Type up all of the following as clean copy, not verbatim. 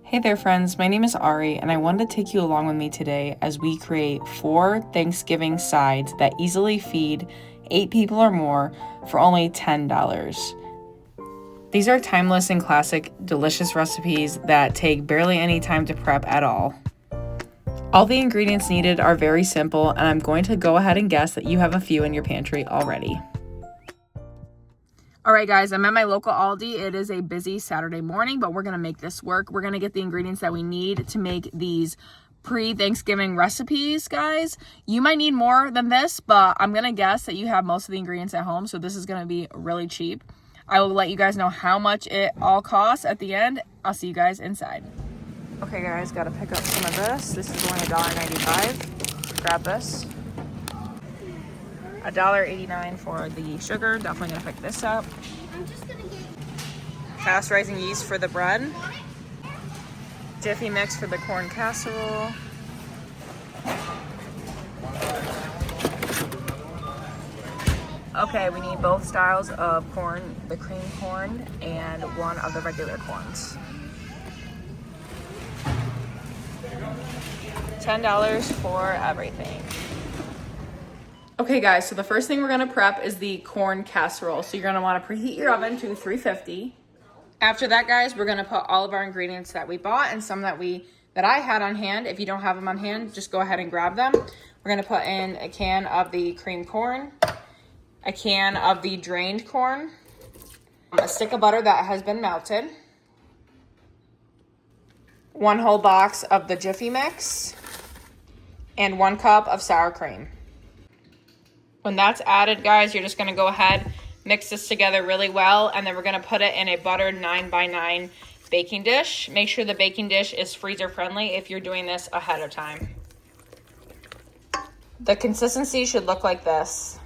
Hey there friends, my name is Ari and I wanted to take you along with me today as we create 4 Thanksgiving sides that easily feed 8 people or more for only $10. These are timeless and classic delicious recipes that take barely any time to prep at all. All the ingredients needed are very simple and I'm going to go ahead and guess that you have a few in your pantry already. All right, guys, I'm at my local Aldi. It is a busy Saturday morning, but we're going to make this work. We're going to get the ingredients that we need to make these pre-Thanksgiving recipes, guys. You might need more than this, but I'm going to guess that you have most of the ingredients at home, so this is going to be really cheap. I will let you guys know how much it all costs at the end. I'll see you guys inside. Okay, guys, got to pick up some of this. This is only $1.95. Grab this. $1.89 for the sugar. Definitely gonna pick this up. Fast rising yeast for the bread. Jiffy mix for the corn casserole. Okay, we need both styles of corn, the cream corn and one of the regular corns. $10 for everything. Okay guys, so the first thing we're gonna prep is the corn casserole. So you're gonna wanna preheat your oven to 350. After that, guys, we're gonna put all of our ingredients that we bought and some that I had on hand. If you don't have them on hand, just go ahead and grab them. We're gonna put in a can of the cream corn, a can of the drained corn, a stick of butter that has been melted, 1 whole box of the Jiffy mix, and 1 cup of sour cream. When that's added, guys, you're just going to go ahead, mix this together really well, and then we're going to put it in a buttered 9x9 baking dish. Make sure the baking dish is freezer friendly if you're doing this ahead of time. The consistency should look like this.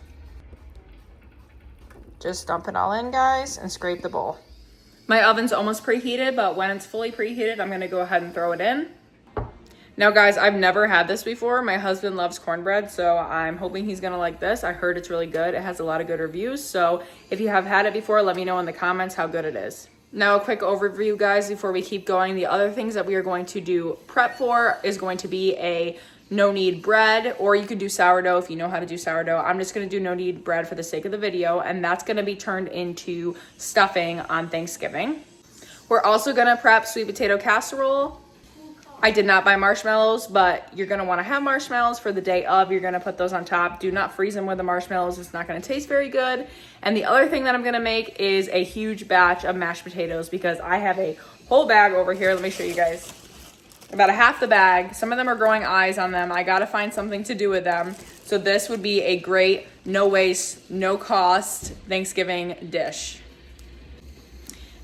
Just dump it all in, guys, and scrape the bowl. My oven's almost preheated, but when it's fully preheated, I'm going to go ahead and throw it in. Now, guys, I've never had this before. My husband loves cornbread, so I'm hoping he's gonna like this. I heard it's really good. It has a lot of good reviews, so if you have had it before, let me know in the comments how good it is. Now, a quick overview, guys, before we keep going. The other things that we are going to do prep for is going to be a no-knead bread, or you could do sourdough if you know how to do sourdough. I'm just gonna do no-knead bread for the sake of the video, and that's gonna be turned into stuffing on Thanksgiving. We're also gonna prep sweet potato casserole. I did not buy marshmallows, but you're gonna wanna have marshmallows for the day of. You're gonna put those on top. Do not freeze them with the marshmallows. It's not gonna taste very good. And the other thing that I'm gonna make is a huge batch of mashed potatoes because I have a whole bag over here. Let me show you guys. About a half the bag. Some of them are growing eyes on them. I gotta find something to do with them. So this would be a great, no waste, no cost Thanksgiving dish.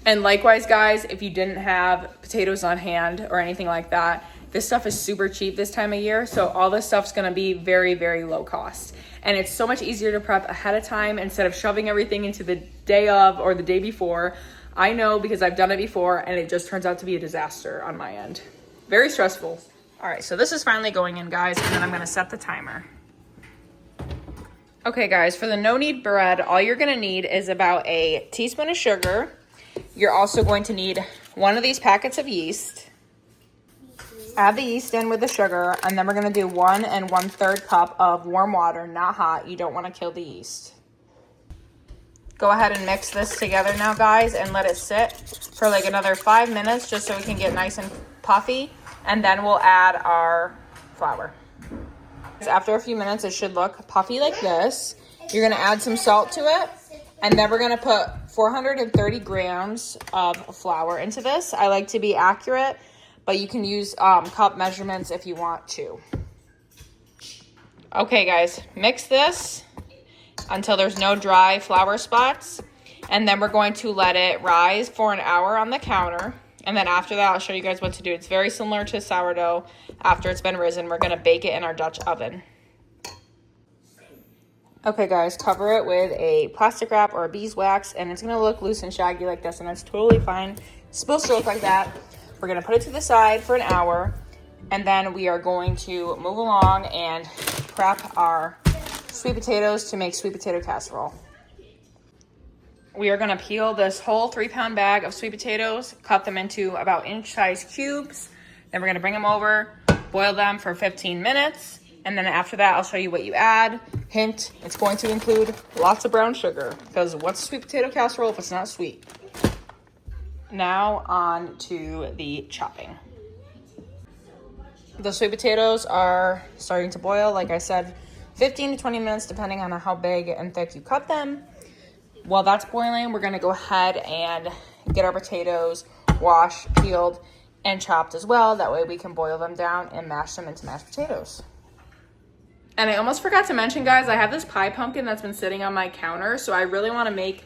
And likewise, guys, if you didn't have potatoes on hand or anything like that, this stuff is super cheap this time of year. So all this stuff's gonna be very, very low cost. And it's so much easier to prep ahead of time instead of shoving everything into the day of or the day before. I know because I've done it before and it just turns out to be a disaster on my end. Very stressful. All right, so this is finally going in, guys, and then I'm gonna set the timer. Okay, guys, for the no-knead bread, all you're gonna need is about a teaspoon of sugar. You're also going to need 1 of these packets of yeast. Add the yeast in with the sugar, and then we're going to do 1 1/3 cup of warm water, not hot. You don't want to kill the yeast. Go ahead and mix this together now, guys, and let it sit for like another 5 minutes just so it can get nice and puffy, and then we'll add our flour. After a few minutes, it should look puffy like this. You're going to add some salt to it. And then we're gonna put 430 grams of flour into this. I like to be accurate, but you can use cup measurements if you want to. Okay, guys, mix this until there's no dry flour spots. And then we're going to let it rise for an hour on the counter. And then after that, I'll show you guys what to do. It's very similar to sourdough. After it's been risen, we're gonna bake it in our Dutch oven. Okay, guys, cover it with a plastic wrap or a beeswax, and it's gonna look loose and shaggy like this, and that's totally fine. It's supposed to look like that. We're gonna put it to the side for an hour, and then we are going to move along and prep our sweet potatoes to make sweet potato casserole. we are gonna peel this whole 3-pound bag of sweet potatoes, cut them into about inch-sized cubes. Then we're gonna bring them over, boil them for 15 minutes. And then after that, I'll show you what you add. Hint, it's going to include lots of brown sugar, because what's a sweet potato casserole if it's not sweet? Now on to the chopping. The sweet potatoes are starting to boil, like I said, 15 to 20 minutes, depending on how big and thick you cut them. While that's boiling, we're gonna go ahead and get our potatoes washed, peeled, and chopped as well. That way we can boil them down and mash them into mashed potatoes. And I almost forgot to mention, guys, I have this pie pumpkin that's been sitting on my counter, so I really wanna make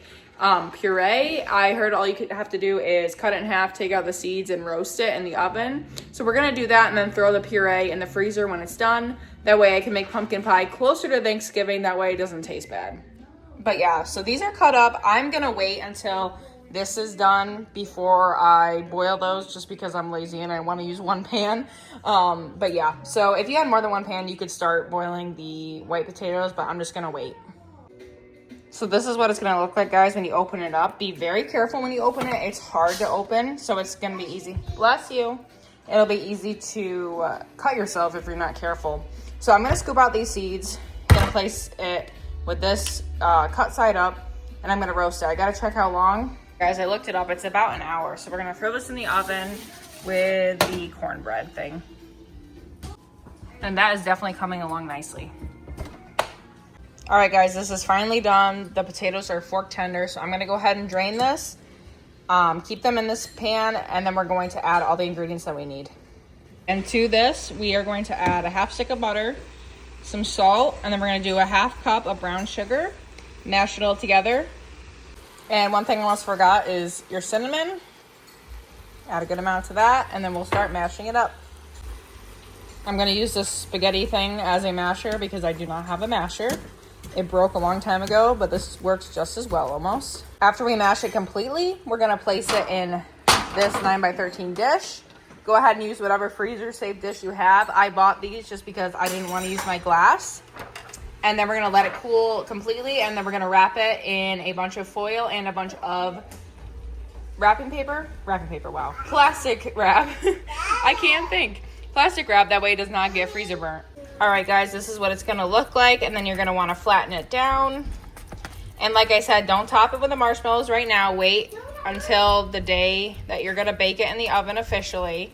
puree. I heard all you have to do is cut it in half, take out the seeds, and roast it in the oven. So we're gonna do that and then throw the puree in the freezer when it's done. That way I can make pumpkin pie closer to Thanksgiving. That way it doesn't taste bad. But yeah, so these are cut up. I'm gonna wait until this is done before I boil those, just because I'm lazy and I want to use one pan. But yeah, so if you had more than one pan, you could start boiling the white potatoes, but I'm just gonna wait. So this is what it's gonna look like, guys, when you open it up. Be very careful when you open it. It's hard to open, so it's gonna be easy. Bless you. It'll be easy to cut yourself if you're not careful. So I'm gonna scoop out these seeds. I'm gonna place it with this cut side up, and I'm gonna roast it. I gotta check how long. Guys, I looked it up. It's about an hour. So we're gonna throw this in the oven with the cornbread thing. And that is definitely coming along nicely. All right, guys, this is finally done. The potatoes are fork tender, so I'm gonna go ahead and drain this. Keep them in this pan, and then we're going to add all the ingredients that we need. And to this, we are going to add a half stick of butter, some salt, and then we're gonna do a half cup of brown sugar, mash it all together. And one thing I almost forgot is your cinnamon. Add a good amount to that, and then we'll start mashing it up. I'm gonna use this spaghetti thing as a masher because I do not have a masher. It broke a long time ago, but this works just as well almost. After we mash it completely, we're gonna place it in this 9x13 dish. Go ahead and use whatever freezer safe dish you have. I bought these just because I didn't want to use my glass. And then we're gonna let it cool completely, and then we're gonna wrap it in a bunch of foil and a bunch of wrapping paper, wow. Plastic wrap, I can't think. Plastic wrap, that way it does not get freezer burnt. All right, guys, this is what it's gonna look like, and then you're gonna wanna flatten it down. And like I said, don't top it with the marshmallows right now. Wait until the day that you're gonna bake it in the oven officially,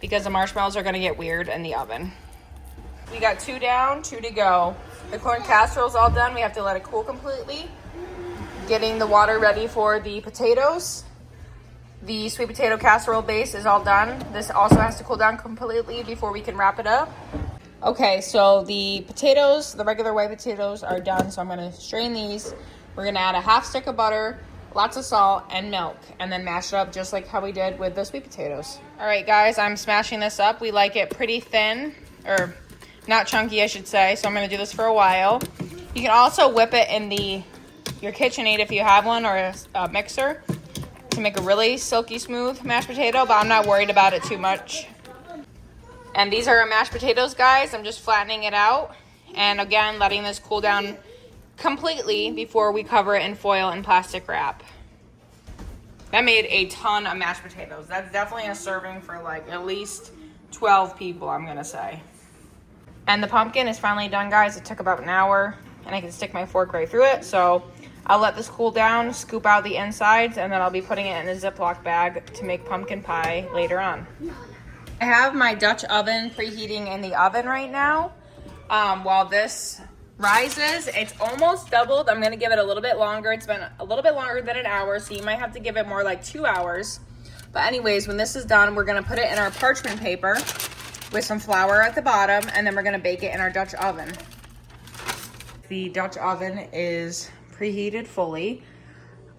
because the marshmallows are gonna get weird in the oven. We got 2 down, 2 to go. The corn casserole is all done. We have to let it cool completely. Getting the water ready for the potatoes. The sweet potato casserole base is all done. This also has to cool down completely before we can wrap it up. Okay, so the potatoes, the regular white potatoes are done. So I'm gonna strain these. We're gonna add a half stick of butter, lots of salt and milk, and then mash it up just like how we did with the sweet potatoes. All right, guys, I'm smashing this up. We like it pretty thin, or not chunky, I should say. So I'm gonna do this for a while. You can also whip it in your KitchenAid if you have one, or a mixer, to make a really silky smooth mashed potato, but I'm not worried about it too much. And these are our mashed potatoes, guys. I'm just flattening it out, and again, letting this cool down completely before we cover it in foil and plastic wrap. That made a ton of mashed potatoes. That's definitely a serving for like at least 12 people, I'm gonna say. And the pumpkin is finally done, guys. It took about an hour, and I can stick my fork right through it. So I'll let this cool down, scoop out the insides, and then I'll be putting it in a Ziploc bag to make pumpkin pie later on. I have my Dutch oven preheating in the oven right now. While this rises, it's almost doubled. I'm gonna give it a little bit longer. It's been a little bit longer than an hour, so you might have to give it more like 2 hours. But anyways, when this is done, we're gonna put it in our parchment paper with some flour at the bottom, and then we're gonna bake it in our Dutch oven. The Dutch oven is preheated fully.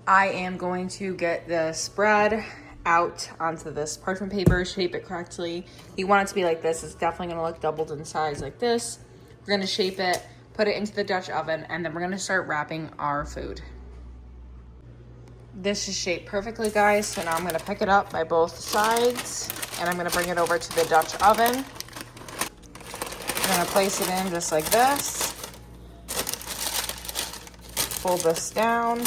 I am going to get the spread out onto this parchment paper, shape it correctly. You want it to be like this. It's definitely gonna look doubled in size like this. We're gonna shape it, put it into the Dutch oven, and then we're gonna start wrapping our food. This is shaped perfectly, guys. So now I'm gonna pick it up by both sides, and I'm gonna bring it over to the Dutch oven. I'm gonna place it in just like this. Fold this down.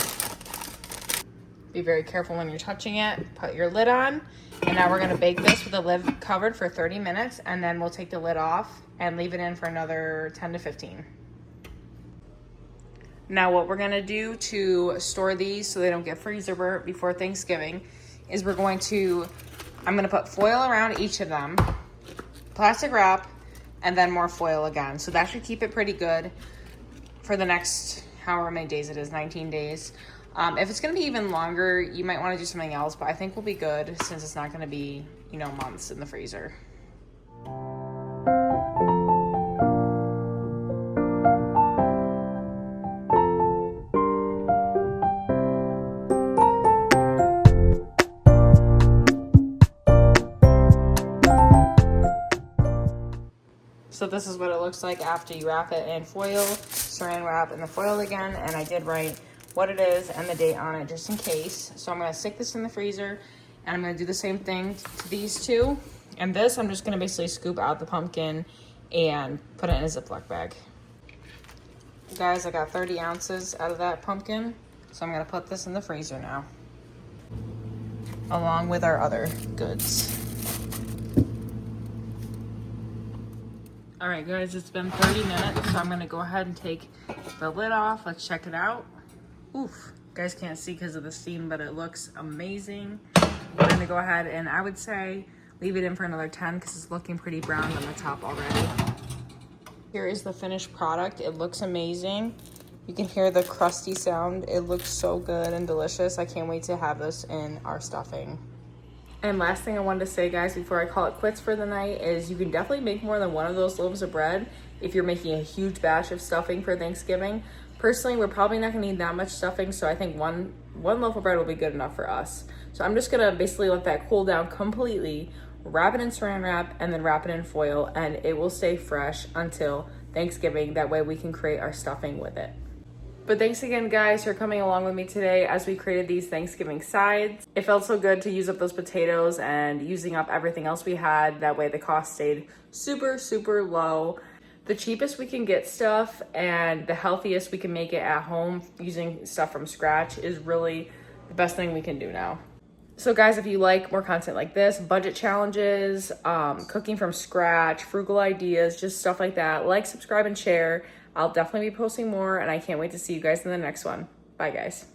Be very careful when you're touching it. Put your lid on. And now we're gonna bake this with the lid covered for 30 minutes, and then we'll take the lid off and leave it in for another 10 to 15. Now what we're gonna do to store these so they don't get freezer burnt before Thanksgiving is I'm gonna put foil around each of them, plastic wrap, and then more foil again. So that should keep it pretty good for the next however many days it is, 19 days. If it's gonna be even longer, you might wanna do something else, but I think we'll be good since it's not gonna be, you know, months in the freezer. So this is what it looks like after you wrap it in foil, saran wrap in the foil again, and I did write what it is and the date on it just in case. So I'm gonna stick this in the freezer, and I'm gonna do the same thing to these two. And this, I'm just gonna basically scoop out the pumpkin and put it in a Ziploc bag. Guys, I got 30 ounces out of that pumpkin, so I'm gonna put this in the freezer now, along with our other goods. All right, guys, it's been 30 minutes, so I'm gonna go ahead and take the lid off. Let's check it out. Oof, you guys can't see because of the steam, but it looks amazing. We're gonna go ahead and I would say leave it in for another 10 because it's looking pretty brown on the top already. Here is the finished product. It looks amazing. You can hear the crusty sound. It looks so good and delicious. I can't wait to have this in our stuffing. And last thing I wanted to say, guys, before I call it quits for the night is you can definitely make more than one of those loaves of bread if you're making a huge batch of stuffing for Thanksgiving. Personally, we're probably not gonna need that much stuffing, so I think one loaf of bread will be good enough for us. So I'm just gonna basically let that cool down completely, wrap it in saran wrap, and then wrap it in foil, and it will stay fresh until Thanksgiving. That way we can create our stuffing with it. But thanks again, guys, for coming along with me today as we created these Thanksgiving sides. It felt so good to use up those potatoes and using up everything else we had. That way the cost stayed super, super low. The cheapest we can get stuff and the healthiest we can make it at home using stuff from scratch is really the best thing we can do now. So guys, if you like more content like this, budget challenges, cooking from scratch, frugal ideas, just stuff like that, like, subscribe, and share. I'll definitely be posting more, and I can't wait to see you guys in the next one. Bye, guys.